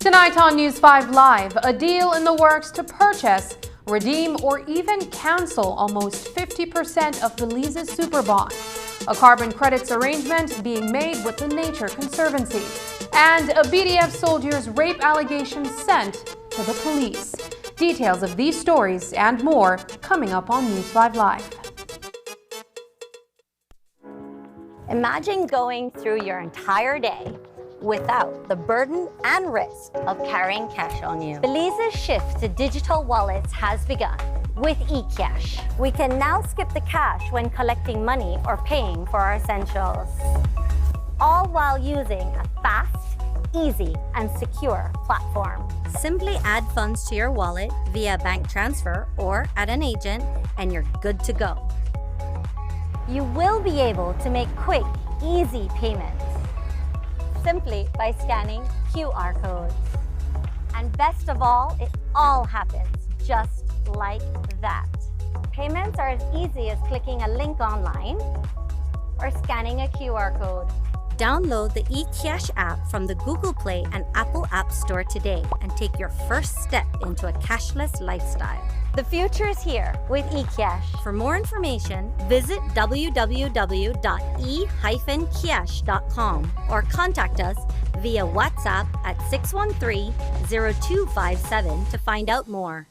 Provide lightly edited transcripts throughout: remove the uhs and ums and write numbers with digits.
Tonight on News 5 Live, a deal in the works to purchase, redeem, or even cancel almost 50% of Belize's Superbond. A carbon credits arrangement being made with the Nature Conservancy. And a BDF soldier's rape allegation sent to the police. Details of these stories and more coming up on News 5 Live. Imagine going through your entire day without the burden and risk of carrying cash on you. Belize's shift to digital wallets has begun with eCash. We can now skip the cash when collecting money or paying for our essentials, all while using a fast, easy, and secure platform. Simply add funds to your wallet via bank transfer or at an agent, and you're good to go. You will be able to make quick, easy payments simply by scanning QR codes. And best of all, it all happens just like that. Payments are as easy as clicking a link online or scanning a QR code. Download the eCash app from the Google Play and Apple App Store today and take your first step into a cashless lifestyle. The future is here with eCash. For more information, visit www.e-cash.com or contact us via WhatsApp at 613-0257 to find out more.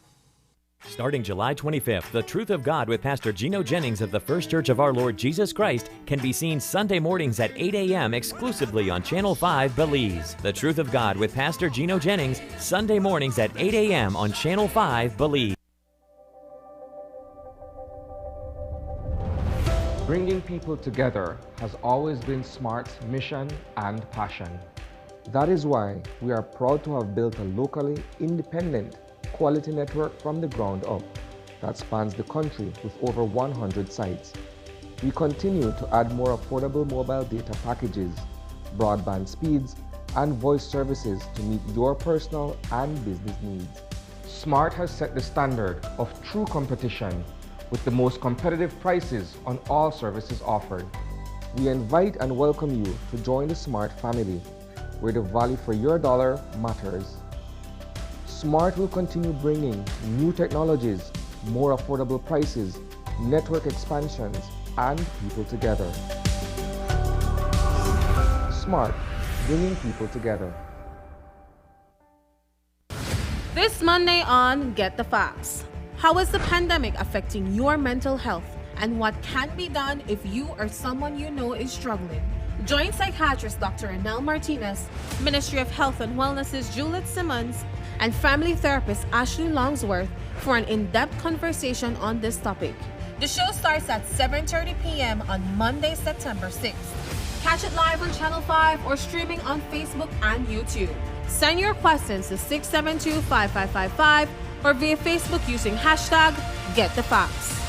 Starting July 25th, The Truth of God with Pastor Gino Jennings of the First Church of Our Lord Jesus Christ can be seen Sunday mornings at 8 a.m. exclusively on Channel 5 Belize. The Truth of God with Pastor Gino Jennings, Sunday mornings at 8 a.m. on Channel 5 Belize. Bringing people together has always been SMART's mission and passion. That is why we are proud to have built a locally independent quality network from the ground up that spans the country with over 100 sites. We continue to add more affordable mobile data packages, broadband speeds, and voice services to meet your personal and business needs. SMART has set the standard of true competition with the most competitive prices on all services offered. We invite and welcome you to join the SMART family, where the value for your dollar matters. SMART will continue bringing new technologies, more affordable prices, network expansions, and people together. SMART, bringing people together. This Monday on Get the Facts. How is the pandemic affecting your mental health, and what can be done if you or someone you know is struggling? Join psychiatrist Dr. Anel Martinez, Ministry of Health and Wellness's Juliet Simmons, and family therapist Ashley Longsworth for an in-depth conversation on this topic. The show starts at 7:30 p.m. on Monday, September 6th. Catch it live on Channel 5 or streaming on Facebook and YouTube. Send your questions to 672-5555 or via Facebook using hashtag #GetTheFacts.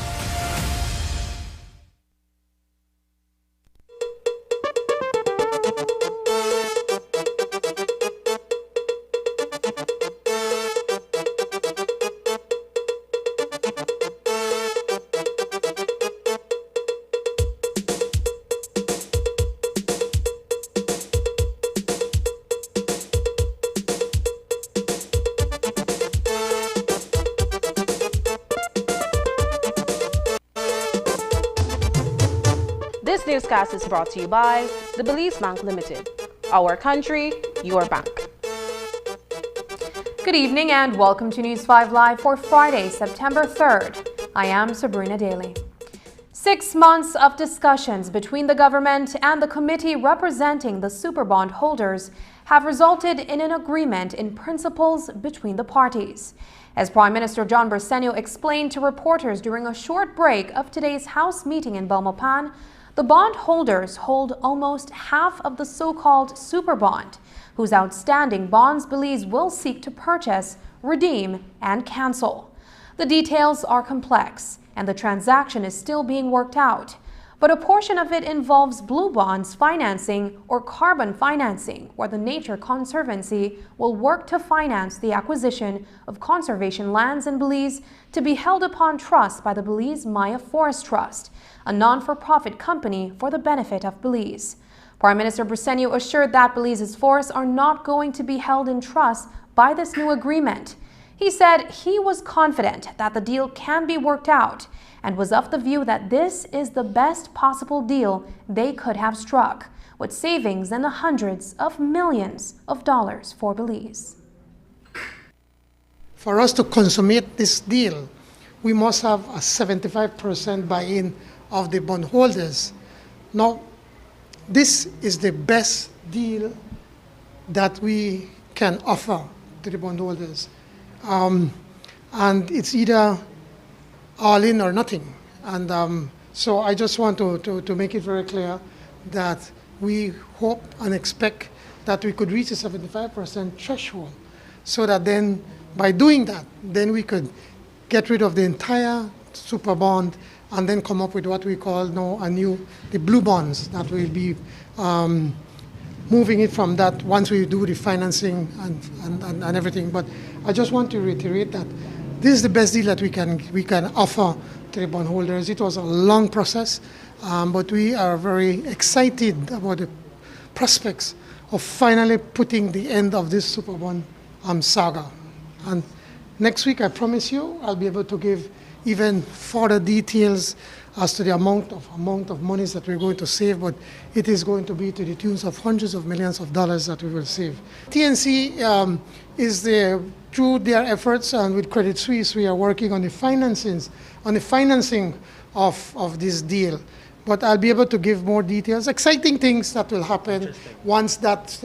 This newscast is brought to you by the Belize Bank Limited. Our country, your bank. Good evening and welcome to News 5 Live for Friday, September 3rd. I am Sabrina Daly. 6 months of discussions between the government and the committee representing the Superbond holders have resulted in an agreement in principles between the parties. As Prime Minister John Bersenio explained to reporters during a short break of today's House meeting in Belmopan, the bond holders hold almost half of the so-called Superbond, whose outstanding bonds Belize will seek to purchase, redeem, and cancel. The details are complex, and the transaction is still being worked out. But a portion of it involves blue bonds financing or carbon financing, where the Nature Conservancy will work to finance the acquisition of conservation lands in Belize to be held upon trust by the Belize Maya Forest Trust, a non-for-profit company for the benefit of Belize. Prime Minister Briceño assured that Belize's forests are not going to be held in trust by this new agreement. He said he was confident that the deal can be worked out and was of the view that this is the best possible deal they could have struck, with savings in the hundreds of millions of dollars for Belize. For us to consummate this deal, we must have a 75% buy-in of the bondholders. Now, this is the best deal that we can offer to the bondholders. And it's either all in or nothing. And so I just want to make it very clear that we hope and expect that we could reach a 75% threshold, so that then by doing that, then we could get rid of the entire super bond and then come up with what we call now the blue bonds that will be moving it from that once we do the financing and everything. But I just want to reiterate that this is the best deal that we can offer to the bondholders. It was a long process, but we are very excited about the prospects of finally putting the end of this Superbond saga. And next week, I promise you, I'll be able to give even further details as to the amount of monies that we're going to save, but it is going to be to the tunes of hundreds of millions of dollars that we will save. TNC through their efforts and with Credit Suisse, we are working on the financing of this deal. But I'll be able to give more details, exciting things that will happen once that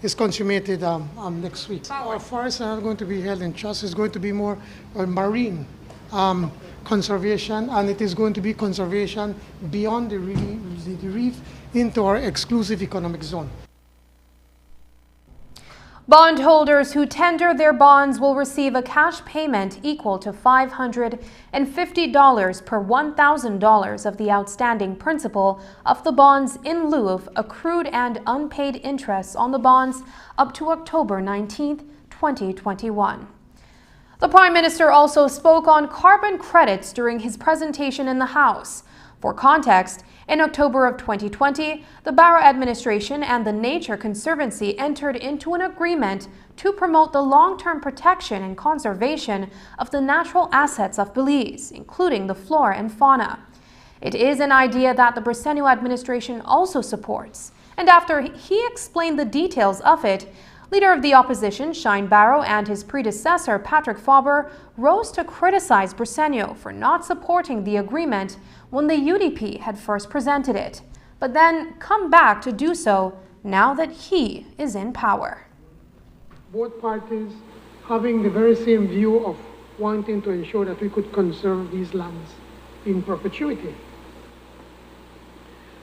is consummated next week. Our forests are not going to be held in trust. It's going to be more marine conservation, and it is going to be conservation beyond the reef into our exclusive economic zone. Bondholders who tender their bonds will receive a cash payment equal to $550 per $1,000 of the outstanding principal of the bonds in lieu of accrued and unpaid interest on the bonds up to October 19, 2021. The Prime Minister also spoke on carbon credits during his presentation in the House. For context, in October of 2020, the Barrow administration and the Nature Conservancy entered into an agreement to promote the long-term protection and conservation of the natural assets of Belize, including the flora and fauna. It is an idea that the Briceño administration also supports. And after he explained the details of it, Leader of the Opposition, Shine Barrow, and his predecessor, Patrick Faber, rose to criticize Briceño for not supporting the agreement when the UDP had first presented it, but then come back to do so now that he is in power. Both parties having the very same view of wanting to ensure that we could conserve these lands in perpetuity.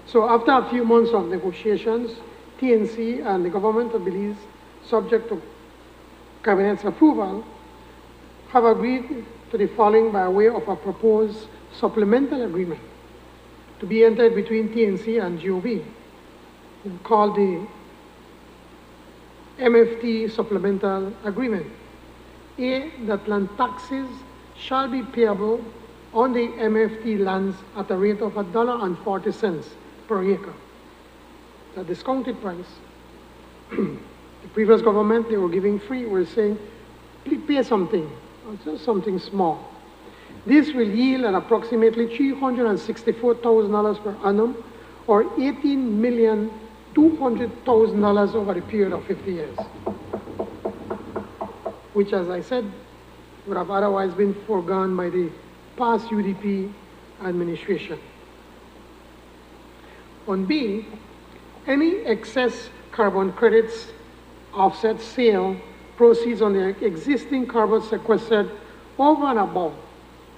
So after a few months of negotiations, TNC and the government of Belize, subject to Cabinet's approval, have agreed to the following by way of a proposed supplemental agreement to be entered between TNC and GOB, called the MFT Supplemental Agreement. A, that land taxes shall be payable on the MFT lands at a rate of $1.40 per acre, the discounted price. The previous government, they were giving free. We're saying, please pay something, just something small. This will yield an approximately $364,000 per annum, or $18,200,000 over a period of 50 years, which, as I said, would have otherwise been foregone by the past UDP administration. On B, any excess carbon credits offset sale proceeds on the existing carbon sequestered over and above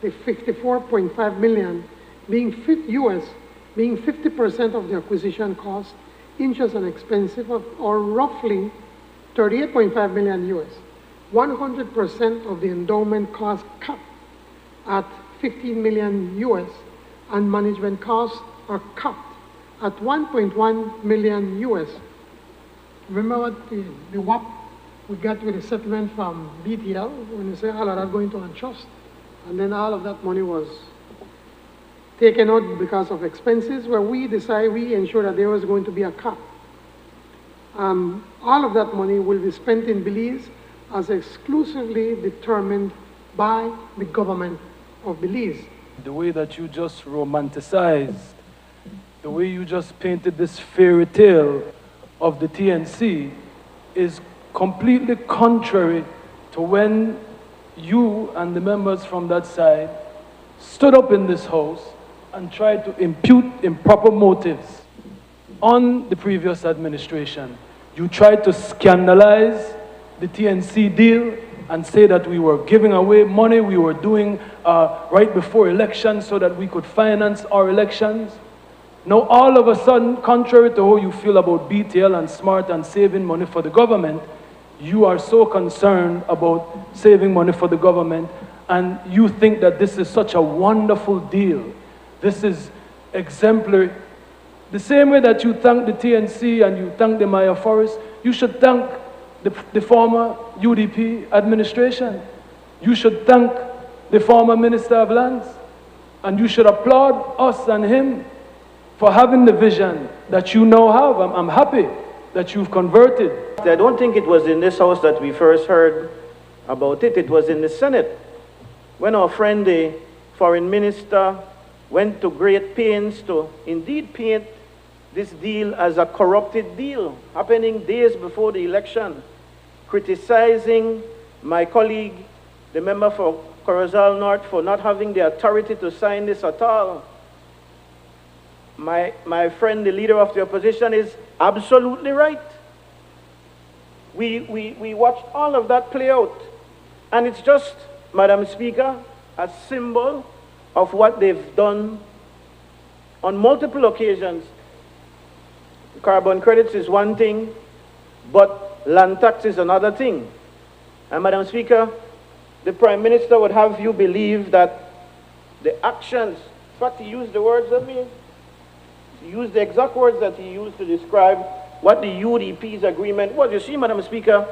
the $54.5 million being 50% of the acquisition cost, interest and expenses, or roughly $38.5 million US. 100% of the endowment cost capped at $15 million US, and management costs are capped at $1.1 million US. Remember what the WAP we got with the settlement from BTL when you say all of that going to untrust, and then all of that money was taken out because of expenses, where we ensure that there was going to be a cap. All of that money will be spent in Belize as exclusively determined by the government of Belize. The way that you just romanticized, the way you just painted this fairy tale of the TNC is completely contrary to when you and the members from that side stood up in this house and tried to impute improper motives on the previous administration. You tried to scandalize the TNC deal and say that we were giving away money we were doing right before elections so that we could finance our elections. Now all of a sudden, contrary to how you feel about BTL and SMART and saving money for the government, you are so concerned about saving money for the government, and you think that this is such a wonderful deal. This is exemplary. The same way that you thank the TNC and you thank the Maya Forest, you should thank the former UDP administration. You should thank the former Minister of Lands, and you should applaud us and him for having the vision that you now have. I'm happy that you've converted. I don't think it was in this house that we first heard about it. It was in the Senate, when our friend, the foreign minister, went to great pains to indeed paint this deal as a corrupted deal, happening days before the election, criticizing my colleague, the member for Corozal North, for not having the authority to sign this at all. My friend, the leader of the opposition, is absolutely right. We watched all of that play out. And it's just, Madam Speaker, a symbol of what they've done on multiple occasions. Carbon credits is one thing, but land tax is another thing. And Madam Speaker, the Prime Minister would have you believe that the actions, in fact, he used the words of me, he used the exact words that he used to describe what the UDP's agreement was. You see, Madam Speaker,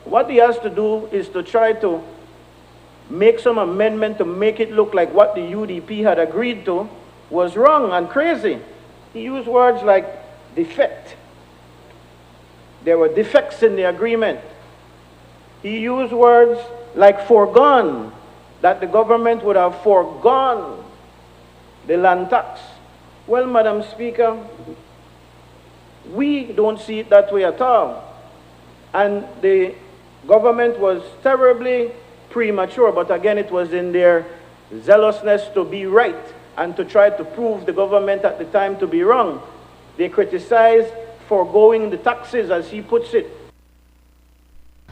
what he has to do is to try to make some amendment to make it look like what the UDP had agreed to was wrong and crazy. He used words like defect. There were defects in the agreement. He used words like foregone, that the government would have foregone the land tax. Well, Madam Speaker, we don't see it that way at all. And the government was terribly premature, but again, it was in their zealousness to be right and to try to prove the government at the time to be wrong. They criticized foregoing the taxes, as he puts it.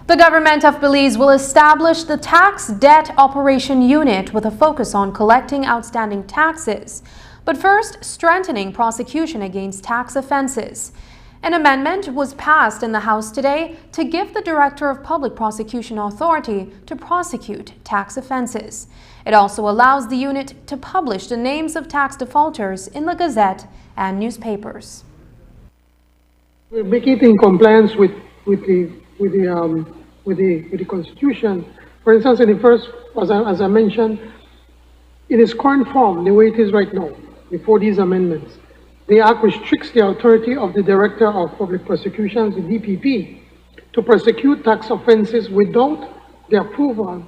The government of Belize will establish the Tax Debt Operation Unit with a focus on collecting outstanding taxes, but first strengthening prosecution against tax offenses. An amendment was passed in the House today to give the Director of Public Prosecution authority to prosecute tax offenses. It also allows the unit to publish the names of tax defaulters in the Gazette and newspapers. We'll make it in compliance with the Constitution. For instance, in the first, as I mentioned, in its current form, the way it is right now, before these amendments, the Act restricts the authority of the Director of Public Prosecutions, the DPP, to prosecute tax offenses without the approval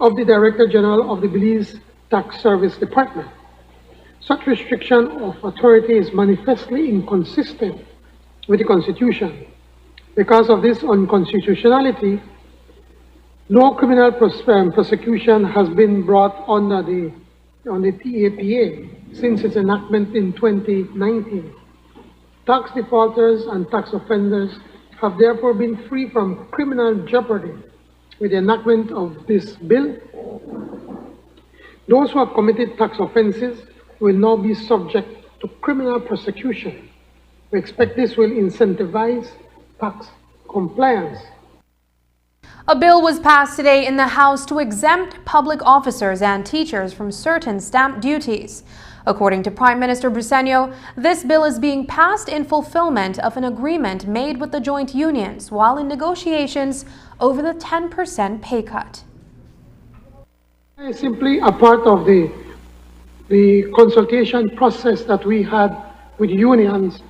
of the Director General of the Belize Tax Service Department. Such restriction of authority is manifestly inconsistent with the Constitution. Because of this unconstitutionality, no criminal prosecution has been brought under the TAPA since its enactment in 2019. Tax defaulters and tax offenders have therefore been free from criminal jeopardy with the enactment of this bill. Those who have committed tax offenses will now be subject to criminal prosecution. We expect this will incentivize tax compliance. A bill was passed today in the House to exempt public officers and teachers from certain stamp duties. According to Prime Minister Briceño, this bill is being passed in fulfillment of an agreement made with the joint unions while in negotiations over the 10% pay cut. It's simply a part of the the consultation process that we had with unions,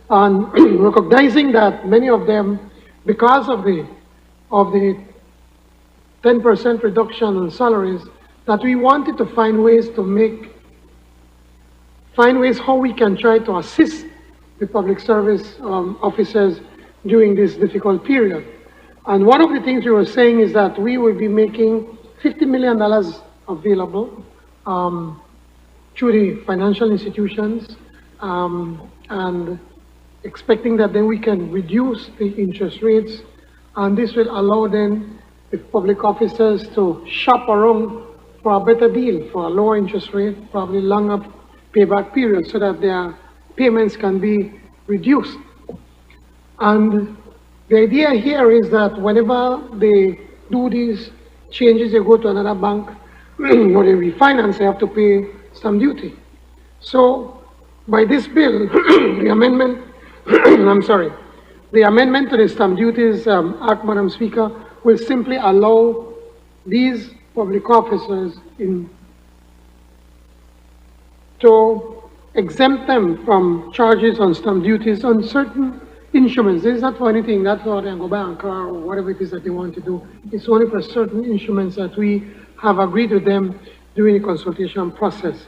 and recognizing that many of them, because of the 10% reduction in salaries, that we wanted to find ways how we can try to assist the public service officers during this difficult period. And one of the things we were saying is that we will be making $50 million available through the financial institutions, and expecting that then we can reduce the interest rates, and this will allow then the public officers to shop around for a better deal, for a lower interest rate, probably longer payback period, so that their payments can be reduced. And the idea here is that whenever they do these changes, they go to another bank or they refinance, they have to pay stamp duty. So by this bill, the amendment, the amendment to the Stamp Duties Act, Madam Speaker, will simply allow these public officers to exempt them from charges on stamp duties on certain instruments. This is not for anything, that's for them to go buy a car or whatever it is that they want to do. It's only for certain instruments that we have agreed with them during the consultation process.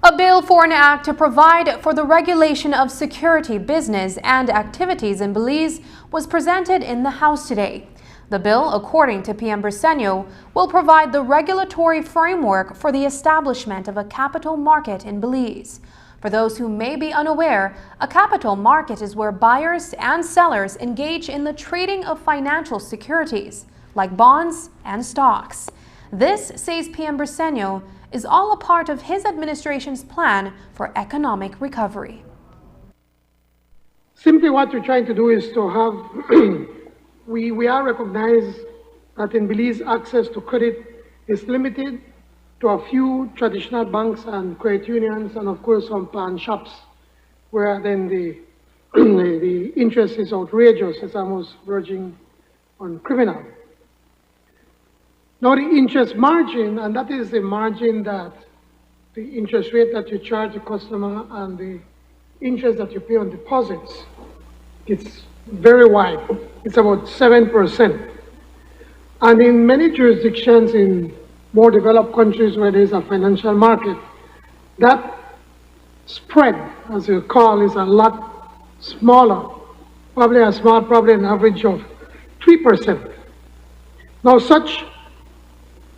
A bill for an act to provide for the regulation of security, business, and activities in Belize was presented in the House today. The bill, according to PM Briceño, will provide the regulatory framework for the establishment of a capital market in Belize. For those who may be unaware, a capital market is where buyers and sellers engage in the trading of financial securities, like bonds and stocks. This, says PM Briceño, is all a part of his administration's plan for economic recovery. Simply what we're trying to do is to have, we are recognized that in Belize access to credit is limited to a few traditional banks and credit unions, and of course some pawn shops, where then the interest is outrageous, it's almost verging on criminal. Now the interest margin, and that is the margin that the interest rate that you charge the customer and the interest that you pay on deposits, it's very wide. It's about 7%. And in many jurisdictions in more developed countries where there's a financial market, that spread, as you call, is a lot smaller, probably an average of 3%. Now such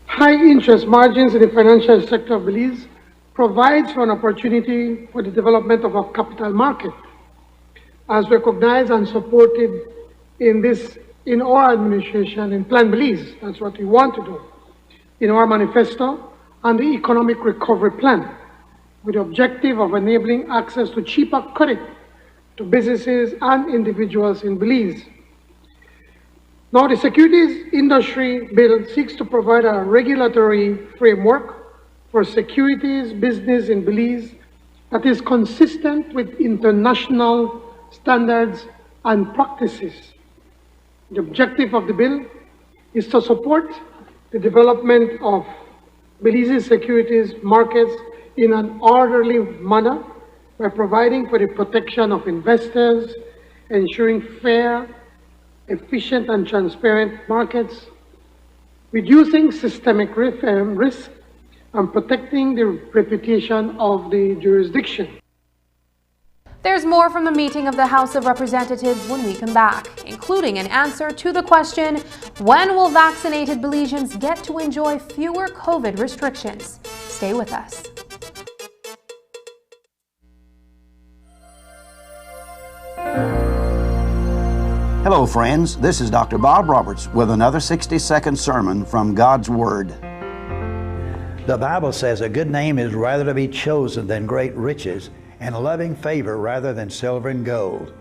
high interest margins in the financial sector of Belize provides for an opportunity for the development of a capital market, as recognized and supported in our administration in Plan Belize. That's what we want to do in our manifesto and the economic recovery plan, with the objective of enabling access to cheaper credit to businesses and individuals in Belize. Now, the securities industry bill seeks to provide a regulatory framework for securities business in Belize that is consistent with international standards and practices. The objective of the bill is to support the development of Belize's securities markets in an orderly manner by providing for the protection of investors, ensuring fair, efficient and transparent markets, reducing systemic risk, and protecting the reputation of the jurisdiction. There's more from the meeting of the House of Representatives when we come back, including an answer to the question, when will vaccinated Belizeans get to enjoy fewer COVID restrictions? Stay with us. Hello friends, this is Dr. Bob Roberts with another 60-second sermon from God's Word. The Bible says a good name is rather to be chosen than great riches, and a loving favor rather than silver and gold.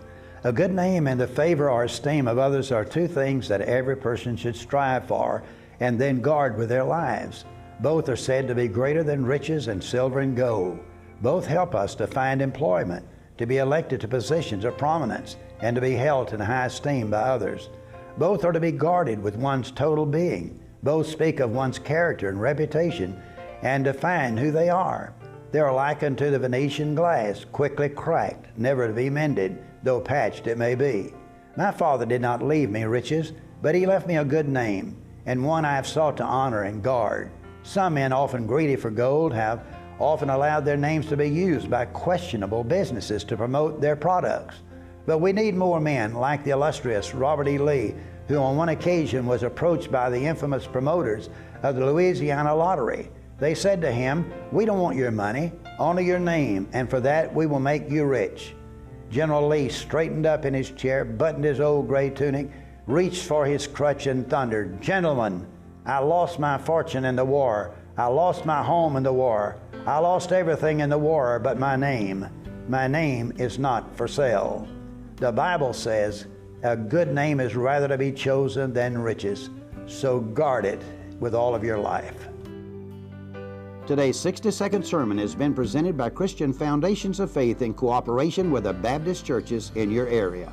A good name and the favor or esteem of others are two things that every person should strive for and then guard with their lives. Both are said to be greater than riches and silver and gold. Both help us to find employment, to be elected to positions of prominence, and to be held in high esteem by others. Both are to be guarded with one's total being. Both speak of one's character and reputation, and define who they are. They are likened to the Venetian glass, quickly cracked, never to be mended, though patched it may be. My Father did not leave me riches, but He left me a good name, and one I have sought to honor and guard. Some men, often greedy for gold, have often allowed their names to be used by questionable businesses to promote their products. But we need more men like the illustrious Robert E. Lee, who on one occasion was approached by the infamous promoters of the Louisiana Lottery. They said to him, "We don't want your money, only your name, and for that we will make you rich." General Lee straightened up in his chair, buttoned his old gray tunic, reached for his crutch and thundered, "Gentlemen, I lost my fortune in the war. I lost my home in the war. I lost everything in the war but my name. My name is not for sale." The Bible says, "A good name is rather to be chosen than riches." So guard it with all of your life. Today's 60-second sermon has been presented by Christian Foundations of Faith in cooperation with the Baptist churches in your area.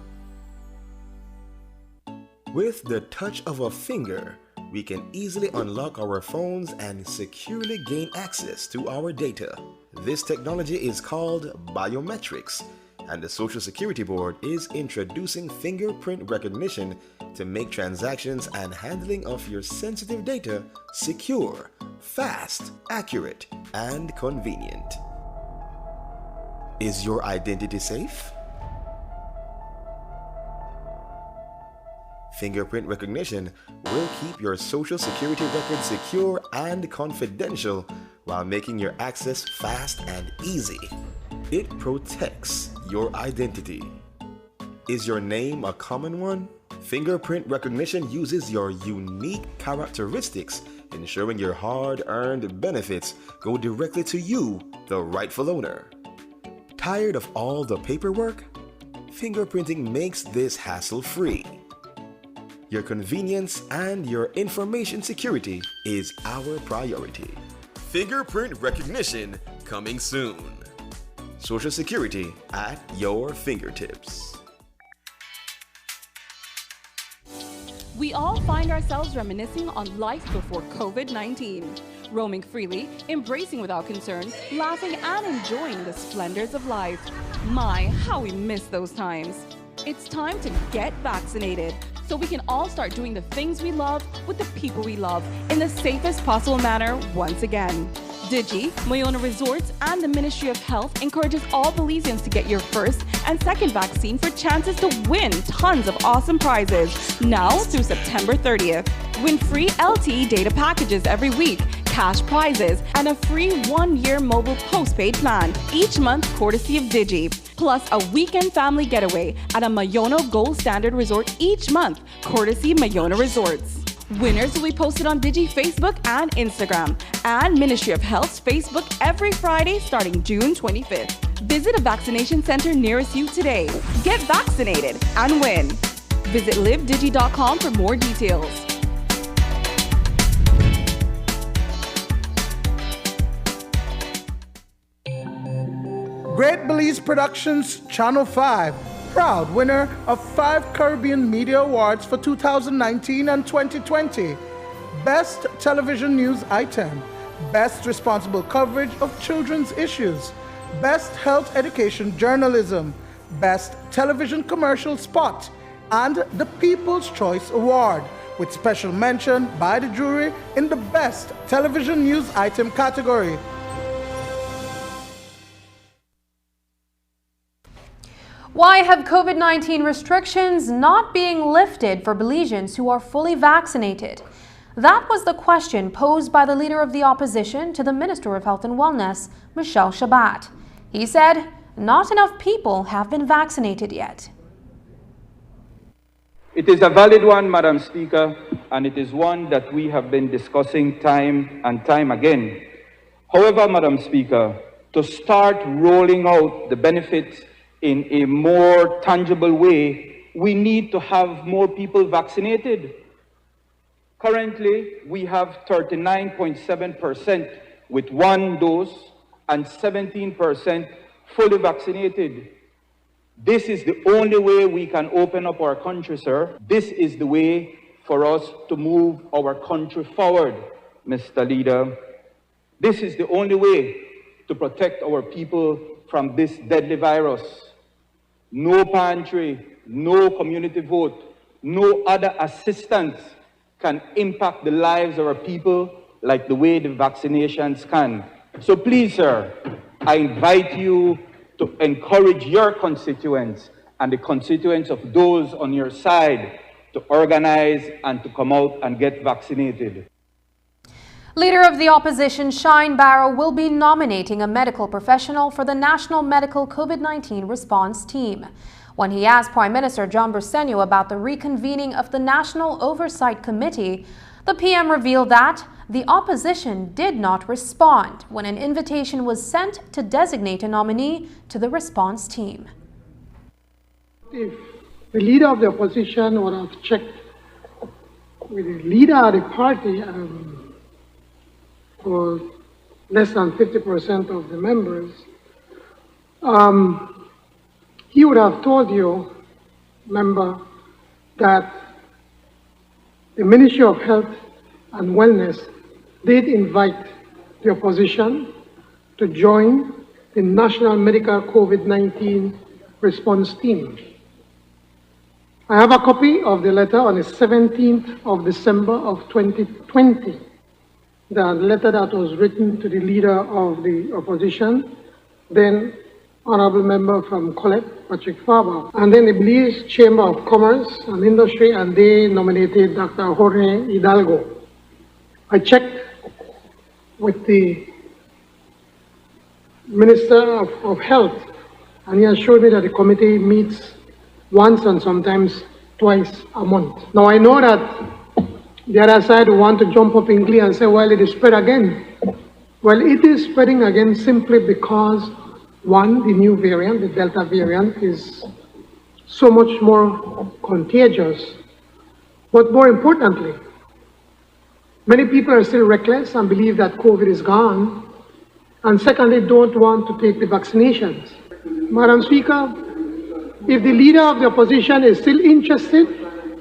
With the touch of a finger, we can easily unlock our phones and securely gain access to our data. This technology is called Biometrics, and the Social Security Board is introducing fingerprint recognition to make transactions and handling of your sensitive data secure, fast, accurate, and convenient. Is your identity safe? Fingerprint recognition will keep your Social Security record secure and confidential while making your access fast and easy. It protects your identity. Is your name a common one? Fingerprint recognition uses your unique characteristics, ensuring your hard-earned benefits go directly to you, the rightful owner. Tired of all the paperwork? Fingerprinting makes this hassle-free. Your convenience and your information security is our priority. Fingerprint recognition coming soon. Social Security at your fingertips. We all find ourselves reminiscing on life before COVID-19, roaming freely, embracing without concern, laughing and enjoying the splendors of life. My, how we miss those times. It's time to get vaccinated so we can all start doing the things we love with the people we love in the safest possible manner once again. Digi, Mayona Resorts, and the Ministry of Health encourages all Belizeans to get your first and second vaccine for chances to win tons of awesome prizes now through September 30th. Win free LTE data packages every week, cash prizes, and a free 1-year mobile postpaid plan each month courtesy of Digi. Plus a weekend family getaway at a Mayona Gold Standard Resort each month courtesy Mayona Resorts. Winners will be posted on Digi Facebook and Instagram and Ministry of Health's Facebook every Friday starting June 25th. Visit a vaccination center nearest you today. Get vaccinated and win. Visit livedigi.com for more details. Great Belize Productions Channel 5, proud winner of 5 Caribbean Media Awards for 2019 and 2020. Best Television News Item, Best Responsible Coverage of Children's Issues, Best Health Education Journalism, Best Television Commercial Spot, and the People's Choice Award, with special mention by the jury in the Best Television News Item category. Why have COVID-19 restrictions not being lifted for Belizeans who are fully vaccinated? That was the question posed by the leader of the opposition to the Minister of Health and Wellness, Michelle Shabat. He said, not enough people have been vaccinated yet. It is a valid one, Madam Speaker, and it is one that we have been discussing time and time again. However, Madam Speaker, to start rolling out the benefits in a more tangible way, we need to have more people vaccinated. Currently, we have 39.7% with 1 dose and 17% fully vaccinated. This is the only way we can open up our country, sir. This is the way for us to move our country forward, Mr. Leader. This is the only way to protect our people from this deadly virus. No pantry, no community vote, no other assistance can impact the lives of our people like the way the vaccinations can. So please, sir, I invite you to encourage your constituents and the constituents of those on your side to organize and to come out and get vaccinated. Leader of the opposition, Shine Barrow, will be nominating a medical professional for the National Medical COVID-19 Response Team. When he asked Prime Minister John Briceño about the reconvening of the National Oversight Committee, the PM revealed that the opposition did not respond when an invitation was sent to designate a nominee to the response team. If the leader of the opposition would have checked with the leader of the party, or less than 50% of the members, he would have told you, member, that the Ministry of Health and Wellness did invite the opposition to join the National Medical COVID-19 Response Team. I have a copy of the letter on the 17th of December of 2020. The letter that was written to the leader of the opposition, then honorable member from Colette, Patrick Faber, and then the Belize Chamber of Commerce and Industry, and they nominated Dr. Jorge Hidalgo. I checked with the Minister of Health, and he assured me that the committee meets once and sometimes twice a month. Now I know that the other side want to jump up in glee and say, well, it is spread again. Well, it is spreading again simply because, one, the new variant, the Delta variant, is so much more contagious. But more importantly, many people are still reckless and believe that COVID is gone. And secondly, don't want to take the vaccinations. Madam Speaker, if the leader of the opposition is still interested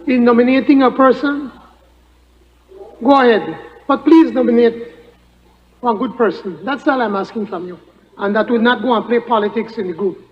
in nominating a person, go ahead, but please nominate one good person. That's all I'm asking from you. And that will not go and play politics in the group.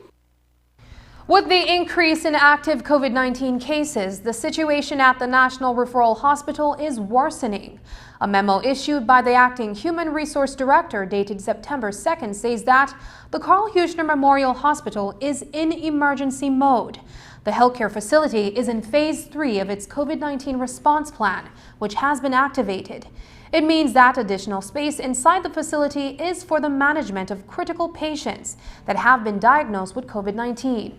With the increase in active COVID-19 cases, the situation at the National Referral Hospital is worsening. A memo issued by the acting Human Resource Director dated September 2nd says that the Carl Huchner Memorial Hospital is in emergency mode. The healthcare facility is in Phase 3 of its COVID-19 response plan, which has been activated. It means that additional space inside the facility is for the management of critical patients that have been diagnosed with COVID-19.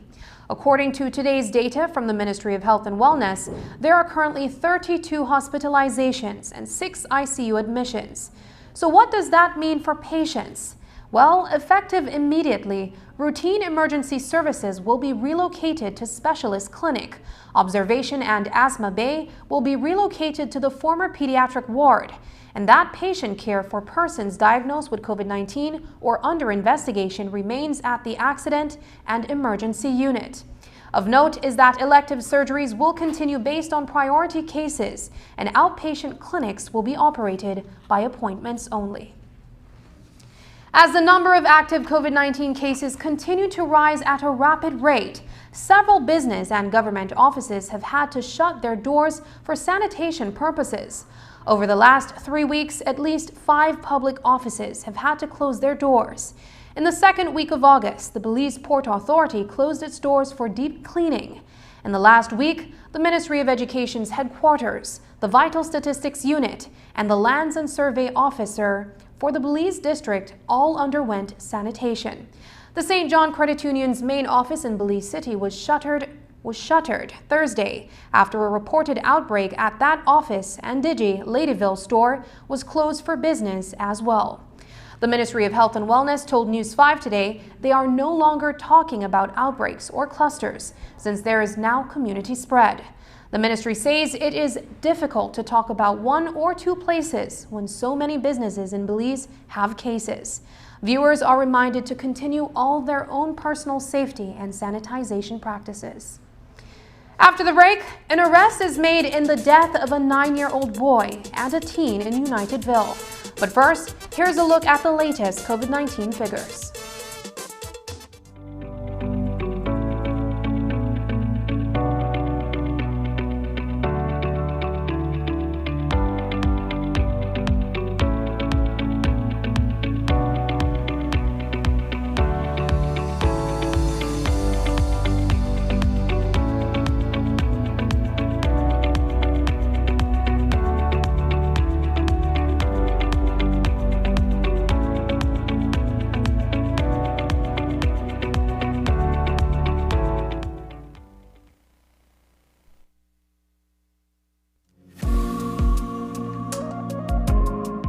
According to today's data from the Ministry of Health and Wellness, there are currently 32 hospitalizations and 6 ICU admissions. So what does that mean for patients? Well, effective immediately, routine emergency services will be relocated to Specialist Clinic. Observation and Asthma Bay will be relocated to the former pediatric ward. And that patient care for persons diagnosed with COVID-19 or under investigation remains at the Accident and Emergency Unit. Of note is that elective surgeries will continue based on priority cases, and outpatient clinics will be operated by appointments only. As the number of active COVID-19 cases continue to rise at a rapid rate, several business and government offices have had to shut their doors for sanitation purposes. Over the last 3 weeks, at least 5 public offices have had to close their doors. In the second week of August, the Belize Port Authority closed its doors for deep cleaning. In the last week, the Ministry of Education's headquarters, the Vital Statistics Unit, and the Lands and Survey Officer for the Belize District all underwent sanitation. The St. John Credit Union's main office in Belize City was shuttered Thursday after a reported outbreak at that office, and Digi Ladyville store was closed for business as well. The Ministry of Health and Wellness told News 5 today they are no longer talking about outbreaks or clusters since there is now community spread. The ministry says it is difficult to talk about 1 or 2 places when so many businesses in Belize have cases. Viewers are reminded to continue all their own personal safety and sanitization practices. After the break, an arrest is made in the death of a 9-year-old boy and a teen in Unitedville. But first, here's a look at the latest COVID-19 figures.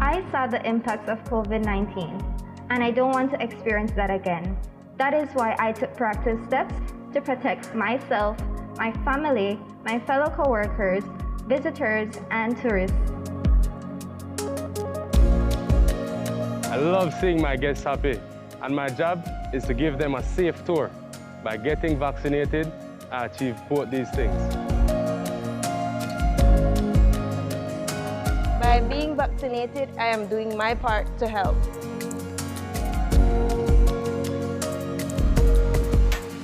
I saw the impacts of COVID-19, and I don't want to experience that again. That is why I took proactive steps to protect myself, my family, my fellow coworkers, visitors, and tourists. I love seeing my guests happy, and my job is to give them a safe tour. By getting vaccinated, I achieve both these things. By being vaccinated, I am doing my part to help.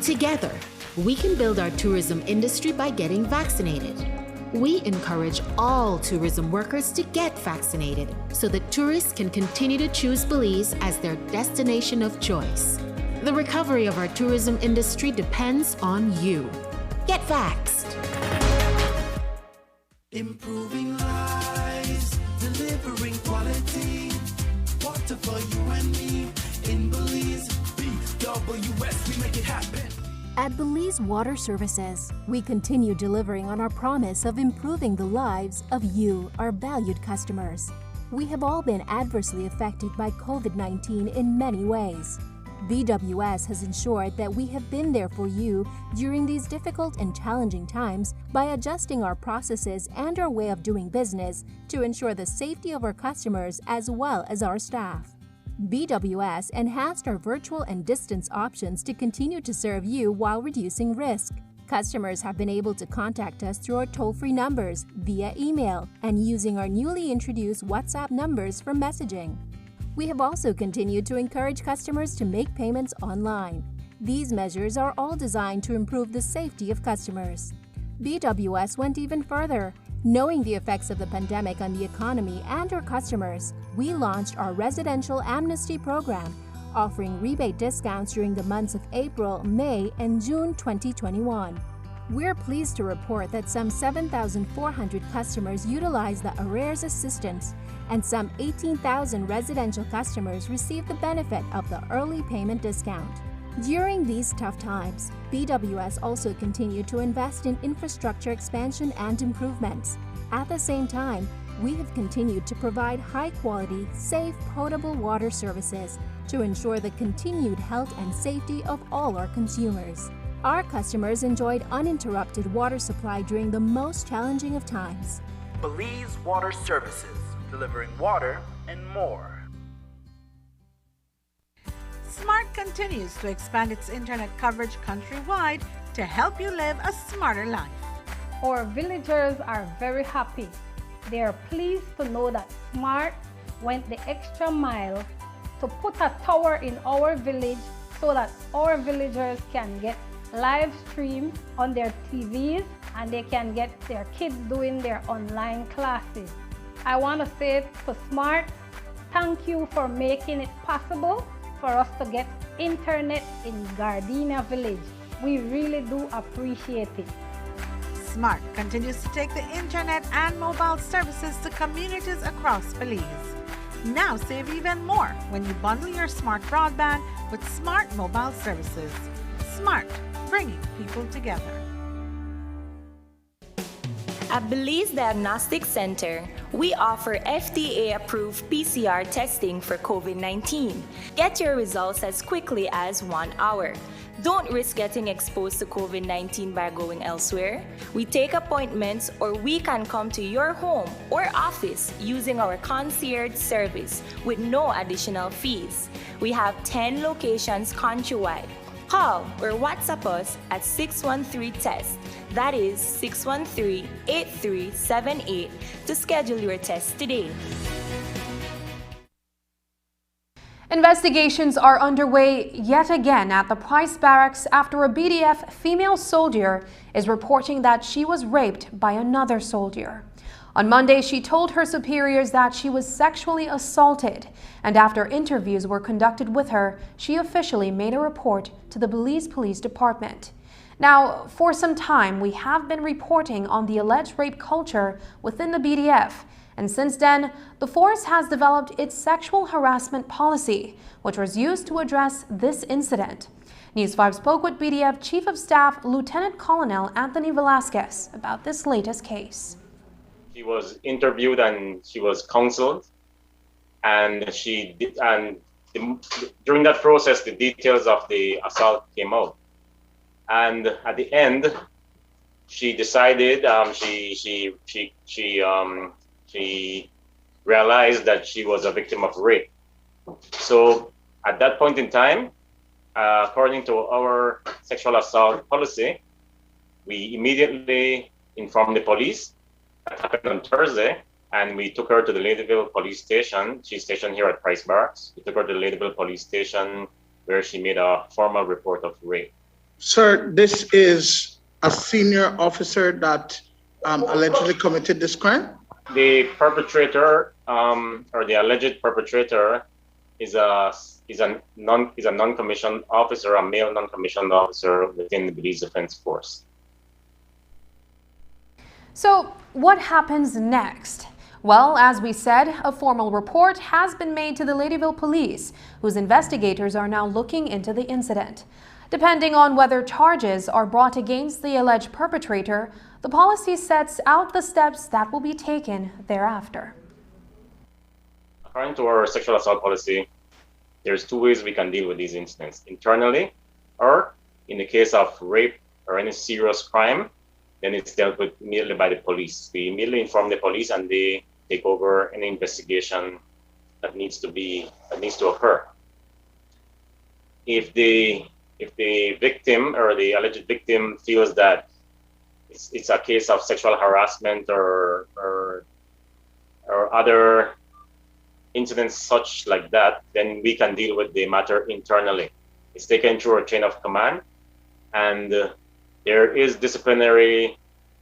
Together, we can build our tourism industry by getting vaccinated. We encourage all tourism workers to get vaccinated so that tourists can continue to choose Belize as their destination of choice. The recovery of our tourism industry depends on you. Get vaxxed. Improving lives, delivering quality. Water for you and me in Belize. BWS, we make it happen. At Belize Water Services, we continue delivering on our promise of improving the lives of you, our valued customers. We have all been adversely affected by COVID-19 in many ways. BWS has ensured that we have been there for you during these difficult and challenging times by adjusting our processes and our way of doing business to ensure the safety of our customers as well as our staff. BWS enhanced our virtual and distance options to continue to serve you while reducing risk. Customers have been able to contact us through our toll-free numbers, via email, and using our newly introduced WhatsApp numbers for messaging. We have also continued to encourage customers to make payments online. These measures are all designed to improve the safety of customers. BWS went even further. Knowing the effects of the pandemic on the economy and our customers, we launched our residential amnesty program, offering rebate discounts during the months of April, May, and June 2021. We're pleased to report that some 7,400 customers utilized the arrears assistance, and some 18,000 residential customers received the benefit of the early payment discount. During these tough times, BWS also continued to invest in infrastructure expansion and improvements. At the same time, we have continued to provide high-quality, safe, potable water services to ensure the continued health and safety of all our consumers. Our customers enjoyed uninterrupted water supply during the most challenging of times. Belize Water Services, delivering water and more. Smart continues to expand its internet coverage countrywide to help you live a smarter life. Our villagers are very happy. They are pleased to know that Smart went the extra mile to put a tower in our village so that our villagers can get live stream on their TVs and they can get their kids doing their online classes. I want to say to Smart, thank you for making it possible for us to get internet in Gardenia Village. We really do appreciate it. Smart continues to take the internet and mobile services to communities across Belize. Now save even more when you bundle your Smart broadband with Smart mobile services. Smart, bringing people together. At Belize Diagnostic Center, we offer FDA-approved PCR testing for COVID-19. Get your results as quickly as 1 hour. Don't risk getting exposed to COVID-19 by going elsewhere. We take appointments, or we can come to your home or office using our concierge service with no additional fees. We have 10 locations countrywide. Call or WhatsApp us at 613-TEST. That is 613-8378 to schedule your test today. Investigations are underway yet again at the Price Barracks after a BDF female soldier is reporting that she was raped by another soldier. On Monday, she told her superiors that she was sexually assaulted, and after interviews were conducted with her, she officially made a report to the Belize Police Department. Now, for some time, we have been reporting on the alleged rape culture within the BDF, and since then, the force has developed its sexual harassment policy, which was used to address this incident. News 5 spoke with BDF Chief of Staff Lieutenant Colonel Anthony Velasquez about this latest case. She was interviewed and she was counseled, and during that process, the details of the assault came out. And at the end, she decided she realized that she was a victim of rape. So at that point in time, according to our sexual assault policy, we immediately informed the police. That happened on Thursday, and we took her to the Ladyville police station. She's stationed here at Price Barracks. We took her to the Ladyville police station where she made a formal report of rape. Sir, this is a senior officer that allegedly committed this crime? The perpetrator, or the alleged perpetrator, is a non-commissioned officer, a male non-commissioned officer within the Belize Defense Force. So, what happens next? Well, as we said, a formal report has been made to the Ladyville Police, whose investigators are now looking into the incident. Depending on whether charges are brought against the alleged perpetrator, the policy sets out the steps that will be taken thereafter. According to our sexual assault policy, there's two ways we can deal with these incidents: internally, or in the case of rape or any serious crime, then it's dealt with immediately by the police. We immediately inform the police, and they take over any investigation that needs to occur. If the victim or the alleged victim feels that it's a case of sexual harassment or other incidents such like that, then we can deal with the matter internally. It's taken through a chain of command, and there is disciplinary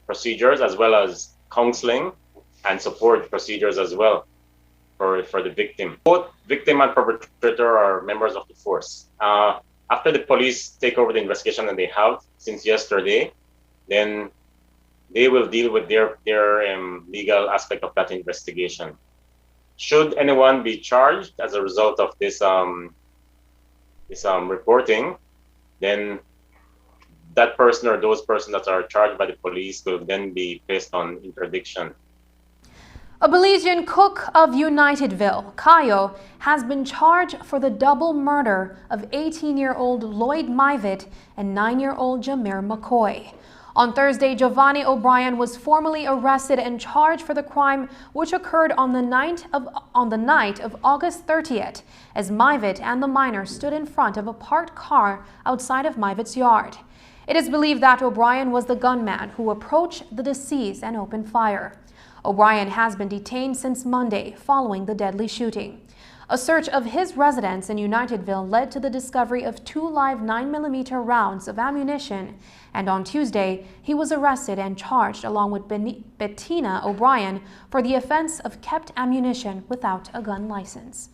procedures as well as counseling and support procedures as well for the victim. Both victim and perpetrator are members of the force. After the police take over the investigation, and they have since yesterday, then they will deal with their legal aspect of that investigation. Should anyone be charged as a result of this reporting, then that person or those persons that are charged by the police will then be placed on interdiction. A Belizean cook of Unitedville, Cayo, has been charged for the double murder of 18-year-old Lloyd Myvitt and 9-year-old Jameer McCoy. On Thursday, Giovanni O'Brien was formally arrested and charged for the crime, which occurred on the night of August 30th, as Myvitt and the minor stood in front of a parked car outside of Myvitt's yard. It is believed that O'Brien was the gunman who approached the deceased and opened fire. O'Brien has been detained since Monday following the deadly shooting. A search of his residence in Unitedville led to the discovery of 2 live 9mm rounds of ammunition, and on Tuesday, he was arrested and charged along with Bettina O'Brien for the offense of kept ammunition without a gun license.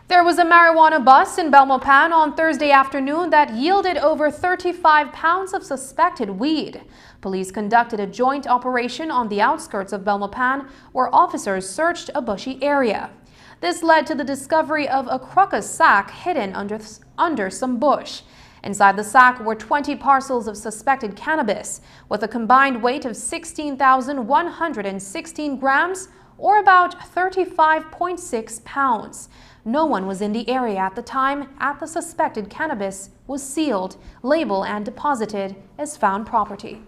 There was a marijuana bust in Belmopan on Thursday afternoon that yielded over 35 pounds of suspected weed. Police conducted a joint operation on the outskirts of Belmopan where officers searched a bushy area. This led to the discovery of a crocus sack hidden under some bush. Inside the sack were 20 parcels of suspected cannabis with a combined weight of 16,116 grams or about 35.6 pounds. No one was in the area at the time the suspected cannabis was sealed, labeled, and deposited as found property.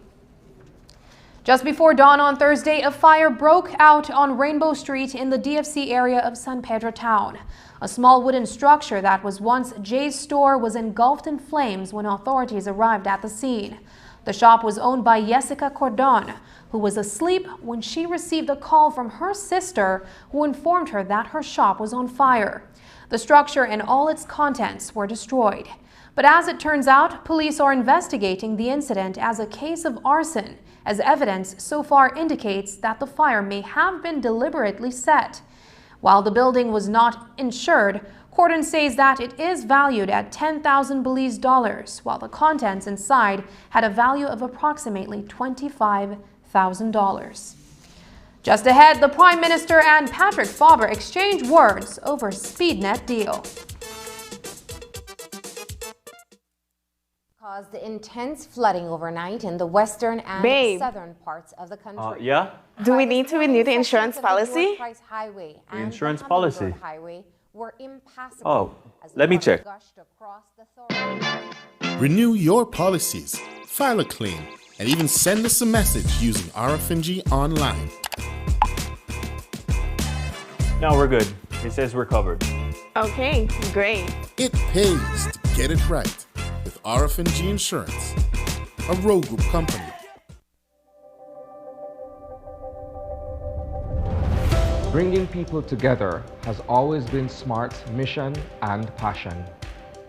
Just before dawn on Thursday, a fire broke out on Rainbow Street in the DFC area of San Pedro town. A small wooden structure that was once Jay's store was engulfed in flames when authorities arrived at the scene. The shop was owned by Jessica Cordon, who was asleep when she received a call from her sister, who informed her that her shop was on fire. The structure and all its contents were destroyed. But as it turns out, police are investigating the incident as a case of arson, as evidence so far indicates that the fire may have been deliberately set. While the building was not insured, Cordon says that it is valued at 10,000 Belize dollars, while the contents inside had a value of approximately $25,000. Just ahead, the Prime Minister and Patrick Faber exchange words over SpeedNet deal. Caused intense flooding overnight in the western and southern parts of the country. Yeah? Do we need to renew the insurance policy? Highway The and insurance the policy? Highway were impassable. Oh, let me check. Renew your policies, file a claim, and even send us a message using RFNG online. No, we're good. It says we're covered. Okay, great. It pays to get it right with RFNG Insurance, a Road Group company. Bringing people together has always been SMART's mission and passion.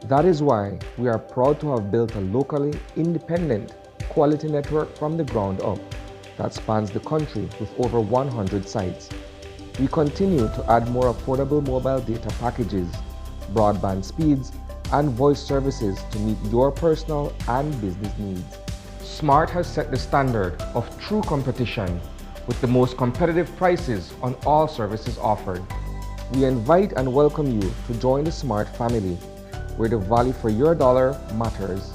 That is why we are proud to have built a locally independent quality network from the ground up that spans the country with over 100 sites. We continue to add more affordable mobile data packages, broadband speeds, and voice services to meet your personal and business needs. SMART has set the standard of true competition with the most competitive prices on all services offered. We invite and welcome you to join the SMART family, where the value for your dollar matters.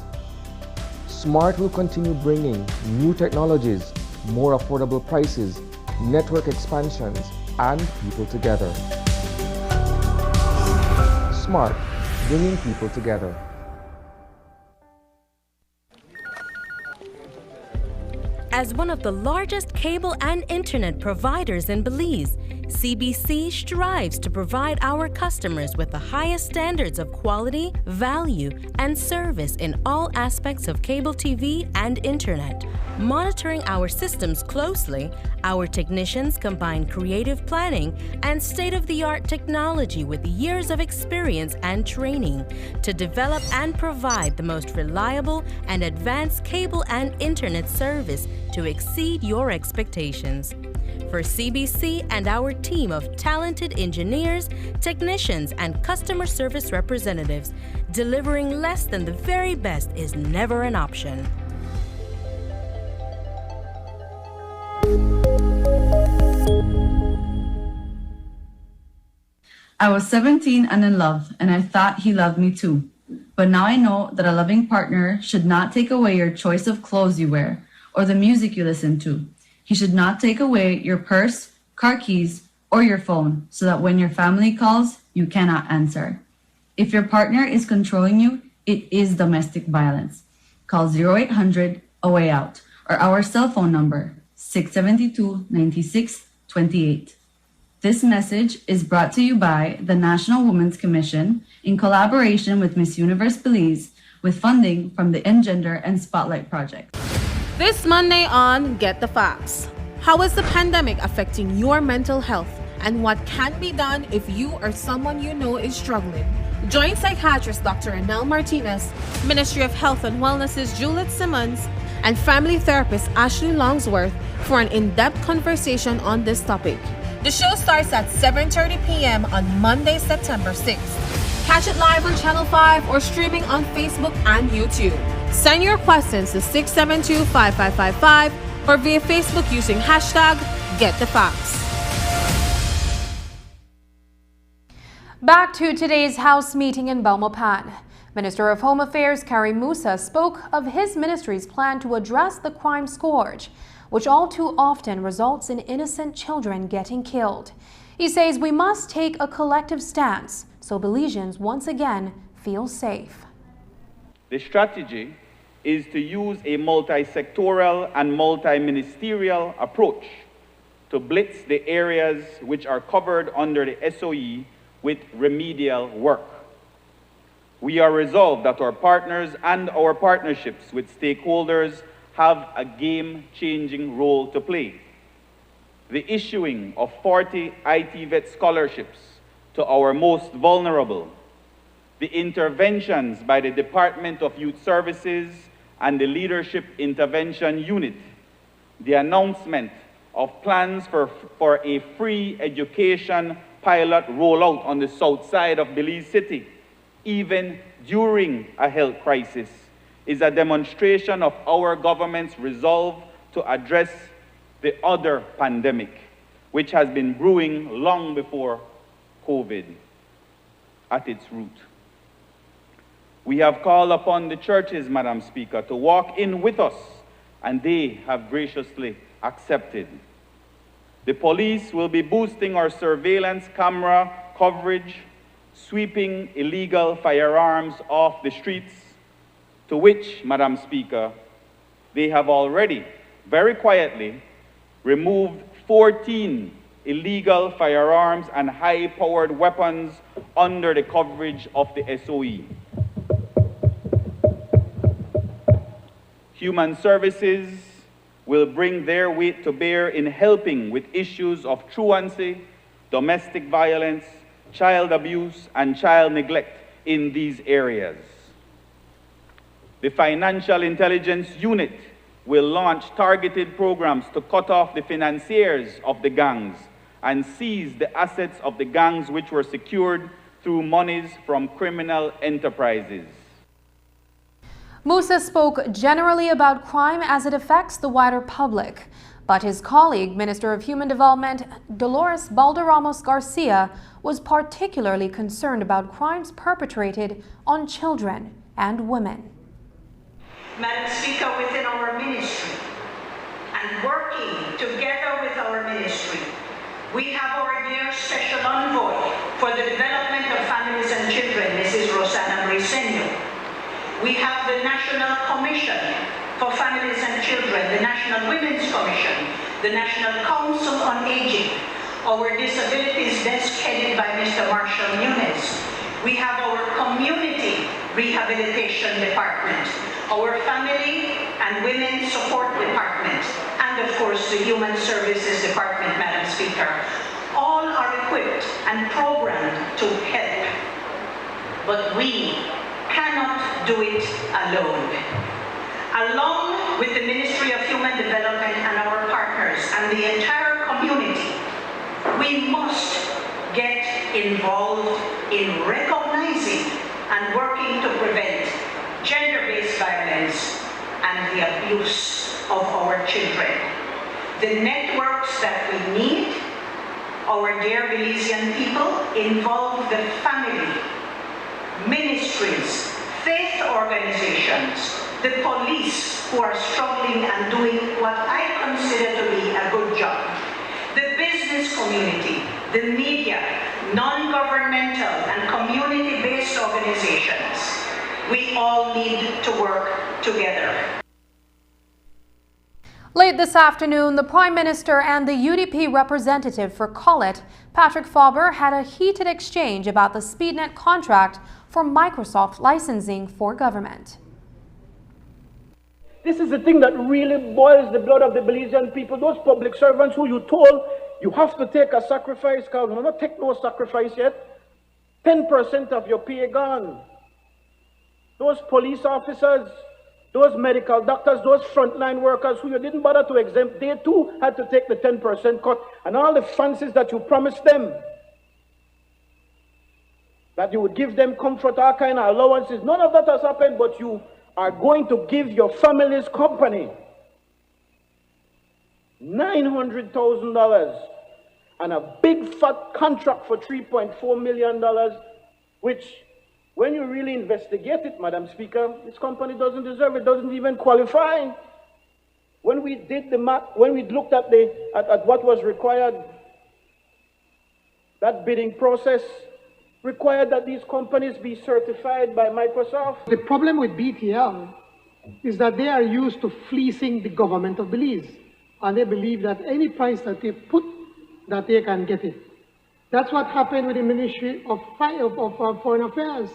SMART will continue bringing new technologies, more affordable prices, network expansions, and people together. SMART, bringing people together. As one of the largest cable and internet providers in Belize, CBC strives to provide our customers with the highest standards of quality, value, and service in all aspects of cable TV and internet. Monitoring our systems closely, our technicians combine creative planning and state-of-the-art technology with years of experience and training to develop and provide the most reliable and advanced cable and internet service to exceed your expectations. For CBC and our team of talented engineers, technicians, and customer service representatives, delivering less than the very best is never an option. I was 17 and in love, and I thought he loved me too. But now I know that a loving partner should not take away your choice of clothes you wear or the music you listen to. He should not take away your purse, car keys, or your phone so that when your family calls, you cannot answer. If your partner is controlling you, it is domestic violence. Call 0800 A Way Out or our cell phone number 672-9628. This message is brought to you by the National Women's Commission in collaboration with Miss Universe Belize with funding from the Engender and Spotlight Project. This Monday on Get the Facts. How is the pandemic affecting your mental health and what can be done if you or someone you know is struggling? Join psychiatrist Dr. Enel Martinez, Ministry of Health and Wellness's Juliet Simmons, and family therapist Ashley Longsworth for an in-depth conversation on this topic. The show starts at 7:30 p.m. on Monday, September 6th. Catch it live on Channel 5 or streaming on Facebook and YouTube. Send your questions to 672-5555 or via Facebook using hashtag #GetTheFacts. Back to today's House meeting in Belmopan. Minister of Home Affairs Kari Musa spoke of his ministry's plan to address the crime scourge, which all too often results in innocent children getting killed. He says we must take a collective stance so Belizeans once again feel safe. The strategy is to use a multi-sectoral and multi-ministerial approach to blitz the areas which are covered under the SOE with remedial work. We are resolved that our partners and our partnerships with stakeholders have a game-changing role to play. The issuing of 40 IT vet scholarships to our most vulnerable, the interventions by the Department of Youth Services and the Leadership Intervention Unit, the announcement of plans for a free education pilot rollout on the south side of Belize City, even during a health crisis, is a demonstration of our government's resolve to address the other pandemic, which has been brewing long before COVID at its root. We have called upon the churches, Madam Speaker, to walk in with us, and they have graciously accepted. The police will be boosting our surveillance camera coverage, sweeping illegal firearms off the streets, to which, Madam Speaker, they have already, very quietly, removed 14 illegal firearms and high-powered weapons under the coverage of the SOE. Human Services will bring their weight to bear in helping with issues of truancy, domestic violence, child abuse, and child neglect in these areas. The Financial Intelligence Unit will launch targeted programs to cut off the financiers of the gangs and seize the assets of the gangs which were secured through monies from criminal enterprises. Musa spoke generally about crime as it affects the wider public, but his colleague, Minister of Human Development Dolores Balderramos Garcia, was particularly concerned about crimes perpetrated on children and women. Madam Speaker, within our ministry and working together with our ministry, we have our dear Special Envoy for the Development of Families and Children, Mrs. Rosana Briceño. We have the National Commission for Families and Children, the National Women's Commission, the National Council on Aging, our Disabilities Desk headed by Mr. Marshall Nunes. We have our Community Rehabilitation Department, our Family and Women Support Department, and of course the Human Services Department, Madam Speaker. All are equipped and programmed to help, but we cannot do it alone. Along with the Ministry of Human Development and our partners and the entire community, we must get involved in recognizing and working to prevent gender-based violence and the abuse of our children. The networks that we need, our dear Belizean people, involve the family, ministries, faith organizations, the police who are struggling and doing what I consider to be a good job, the business community, the media, non-governmental and community-based organizations. We all need to work together. Late this afternoon, the Prime Minister and the UDP representative for Collet, Patrick Faber, had a heated exchange about the SpeedNet contract for Microsoft licensing for government. This is the thing that really boils the blood of the Belizean people, those public servants who you told you have to take a sacrifice, because we're not take no sacrifice yet. 10% of your pay gone. Those police officers, those medical doctors, those frontline workers who you didn't bother to exempt, they too had to take the 10% cut, and all the fancies that you promised them, that you would give them comfort, all kind of allowances, none of that has happened, but you are going to give your family's company $900,000 and a big fat contract for $3.4 million, which, when you really investigate it, Madam Speaker, this company doesn't deserve it, doesn't even qualify. When we did the math, when we looked at what was required, that bidding process required that these companies be certified by Microsoft. The problem with BTL is that they are used to fleecing the government of Belize, and they believe that any price that they put, that they can get it. That's what happened with the Ministry of Foreign Affairs.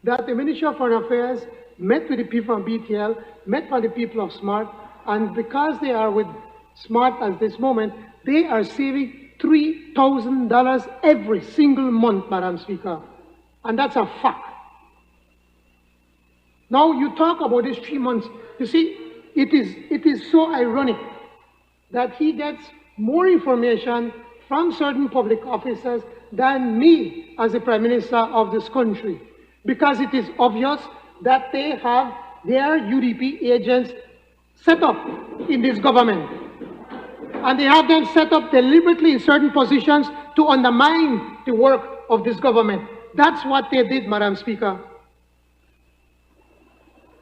That the Ministry of Foreign Affairs met with the people from BTL, met with the people of SMART, And because they are with Smart at this moment, they are saving $3,000 every single month, Madam Speaker. And that's a fact. Now you talk about these 3 months. You see, it is so ironic that he gets more information from certain public officers than me as the Prime Minister of this country, because it is obvious that they have their UDP agents set up in this government. And they have them set up deliberately in certain positions to undermine the work of this government. That's what they did, Madam Speaker.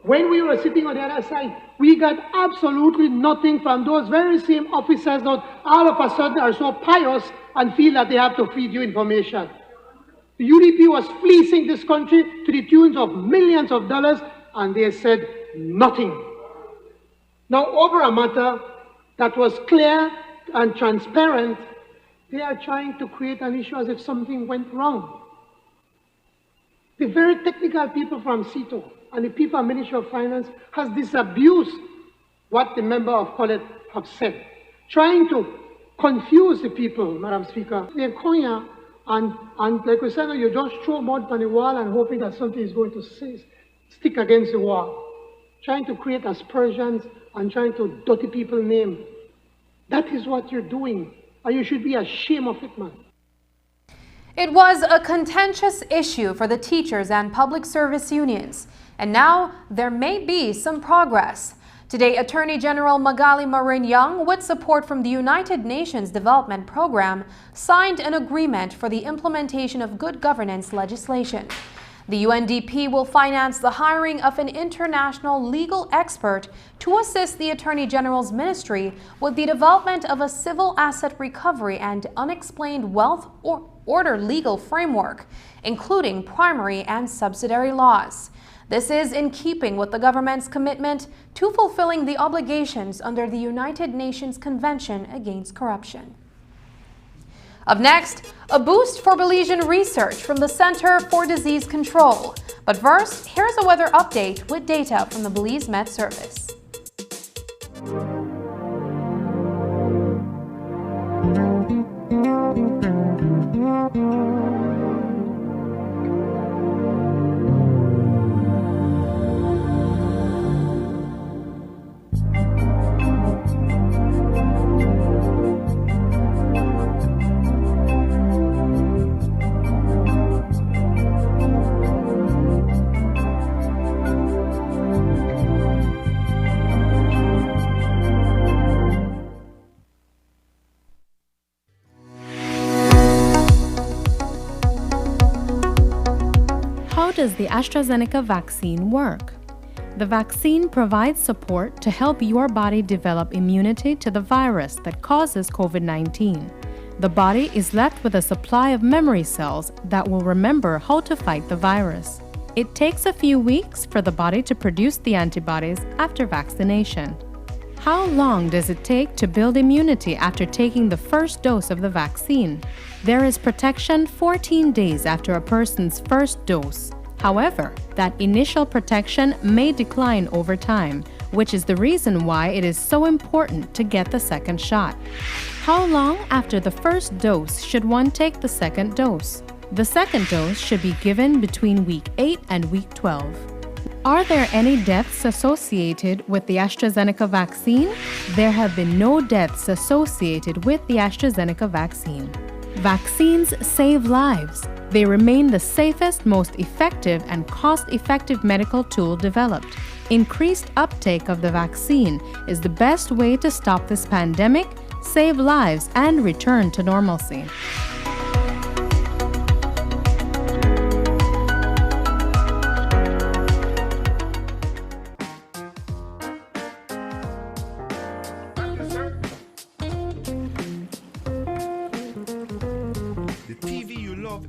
When we were sitting on the other side, we got absolutely nothing from those very same officers that all of a sudden are so pious and feel that they have to feed you information. The UDP was fleecing this country to the tunes of millions of dollars, and they said nothing. Now, over a matter that was clear and transparent, they are trying to create an issue as if something went wrong. The very technical people from CITO and the people of Ministry of Finance has disabused what the member of College have said, trying to confuse the people, Madam Speaker. They've come here and like we said, you just throw mud on the wall and hoping that something is going to stick against the wall, trying to create aspersions and trying to dirty people's name. That is what you're doing, and you should be ashamed of it, man. It was a contentious issue for the teachers and public service unions, and now there may be some progress. Today, Attorney General Magali Marin-Young, with support from the United Nations Development Program, signed an agreement for the implementation of good governance legislation. The UNDP will finance the hiring of an international legal expert to assist the Attorney General's ministry with the development of a civil asset recovery and unexplained wealth order legal framework, including primary and subsidiary laws. This is in keeping with the government's commitment to fulfilling the obligations under the United Nations Convention Against Corruption. Up next, a boost for Belizean research from the Center for Disease Control. But first, here's a weather update with data from the Belize Met Service. How does the AstraZeneca vaccine work? The vaccine provides support to help your body develop immunity to the virus that causes COVID-19. The body is left with a supply of memory cells that will remember how to fight the virus. It takes a few weeks for the body to produce the antibodies after vaccination. How long does it take to build immunity after taking the first dose of the vaccine? There is protection 14 days after a person's first dose. However, that initial protection may decline over time, which is the reason why it is so important to get the second shot. How long after the first dose should one take the second dose? The second dose should be given between week 8 and week 12. Are there any deaths associated with the AstraZeneca vaccine? There have been no deaths associated with the AstraZeneca vaccine. Vaccines save lives. They remain the safest, most effective, and cost-effective medical tool developed. Increased uptake of the vaccine is the best way to stop this pandemic, save lives, and return to normalcy.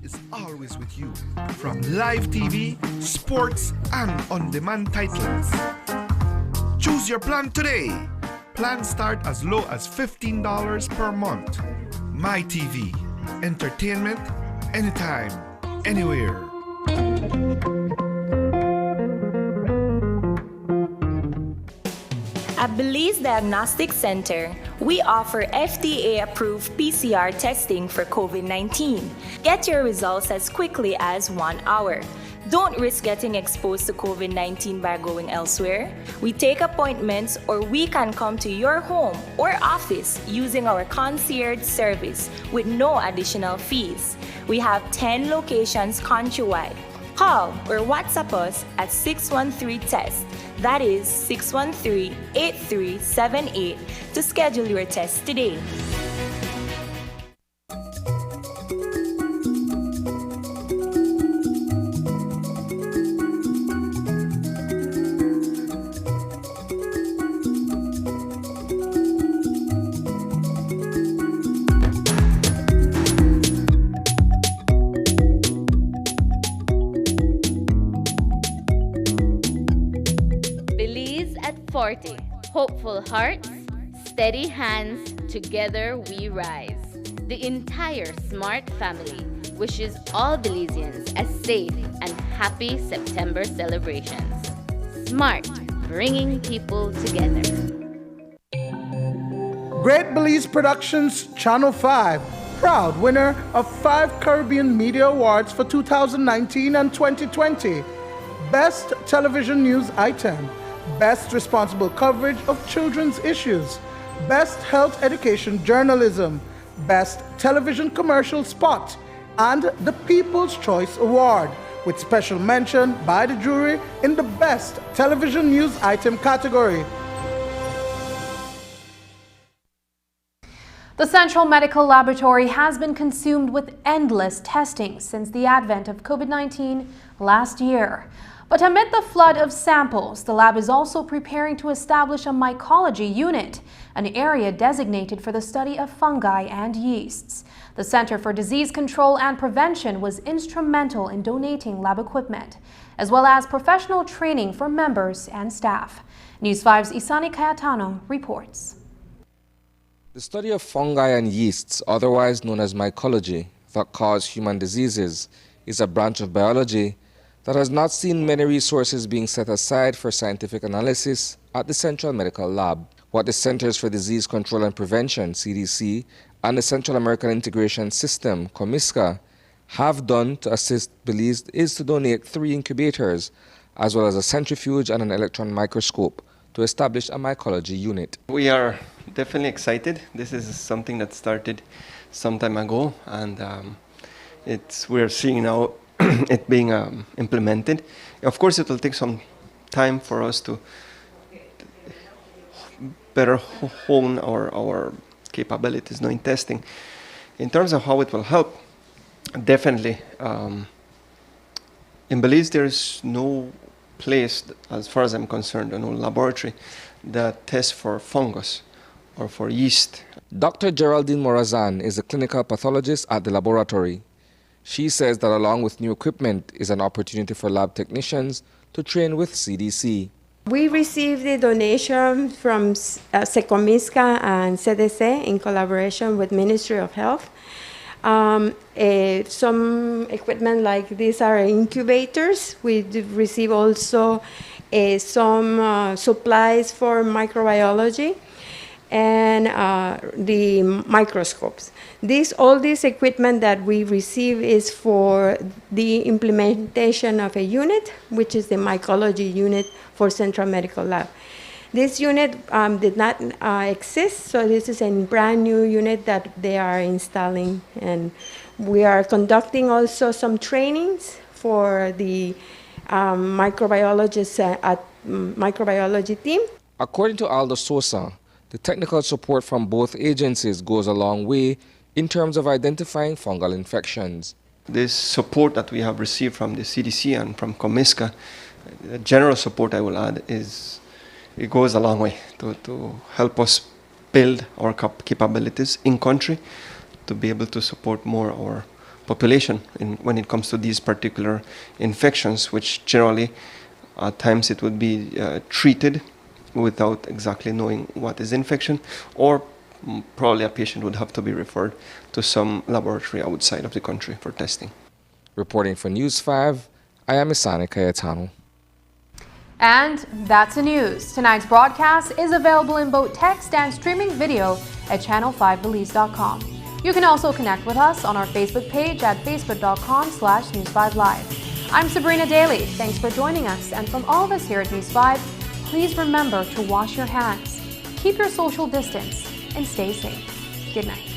is always with you. From live TV, sports, and on-demand titles. Choose your plan today. Plans start as low as $15 per month. My TV. Entertainment anytime, anywhere. At Belize Diagnostic Center, we offer FDA-approved PCR testing for COVID-19. Get your results as quickly as 1 hour. Don't risk getting exposed to COVID-19 by going elsewhere. We take appointments, or we can come to your home or office using our concierge service with no additional fees. We have 10 locations countrywide. Call or WhatsApp us at 613-TEST. That is 613-8378 to schedule your test today. Belize at 40. Hopeful hearts, steady hands, together we rise. The entire SMART family wishes all Belizeans a safe and happy September celebrations. SMART, bringing people together. Great Belize Productions Channel 5, proud winner of 5 Caribbean Media Awards for 2019 and 2020. Best Television News Item, Best Responsible Coverage of Children's Issues, Best Health Education Journalism, Best Television Commercial Spot, and the People's Choice Award, with special mention by the jury in the Best Television News Item category. The Central Medical Laboratory has been consumed with endless testing since the advent of COVID-19 last year. But amid the flood of samples, the lab is also preparing to establish a mycology unit, an area designated for the study of fungi and yeasts. The Center for Disease Control and Prevention was instrumental in donating lab equipment, as well as professional training for members and staff. News 5's Isani Cayetano reports. The study of fungi and yeasts, otherwise known as mycology, that cause human diseases, is a branch of biology that has not seen many resources being set aside for scientific analysis at the Central Medical Lab. What the Centers for Disease Control and Prevention, CDC, and the Central American Integration System, COMISCA, have done to assist Belize is to donate 3 incubators, as well as a centrifuge and an electron microscope, to establish a mycology unit. We are definitely excited. This is something that started some time ago, and we're seeing now it being implemented. Of course, it will take some time for us to better hone our capabilities in testing. In terms of how it will help, definitely, in Belize there is no place, as far as I'm concerned, no laboratory that tests for fungus or for yeast. Dr. Geraldine Morazan is a clinical pathologist at the laboratory. She says that along with new equipment is an opportunity for lab technicians to train with CDC. We received the donation from COMISCA and CDC in collaboration with Ministry of Health. Some equipment like these are incubators. We receive also some supplies for microbiology and the microscopes. All this equipment that we receive is for the implementation of a unit, which is the mycology unit for Central Medical Lab. This unit did not exist, so this is a brand new unit that they are installing, and we are conducting also some trainings for the microbiologists at microbiology team. According to Aldo Sosa, the technical support from both agencies goes a long way in terms of identifying fungal infections. This support that we have received from the CDC and from COMISCA, the general support I will add, it goes a long way to help us build our capabilities in country to be able to support more our population when it comes to these particular infections, which generally at times it would be treated without exactly knowing what is infection, or probably a patient would have to be referred to some laboratory outside of the country for testing. Reporting for News 5, I am Isani Cayetano. And that's the news. Tonight's broadcast is available in both text and streaming video at channel5belize.com. You can also connect with us on our Facebook page at facebook.com/News5Live. I'm Sabrina Daly. Thanks for joining us. And from all of us here at News 5, please remember to wash your hands, keep your social distance, and stay safe. Good night.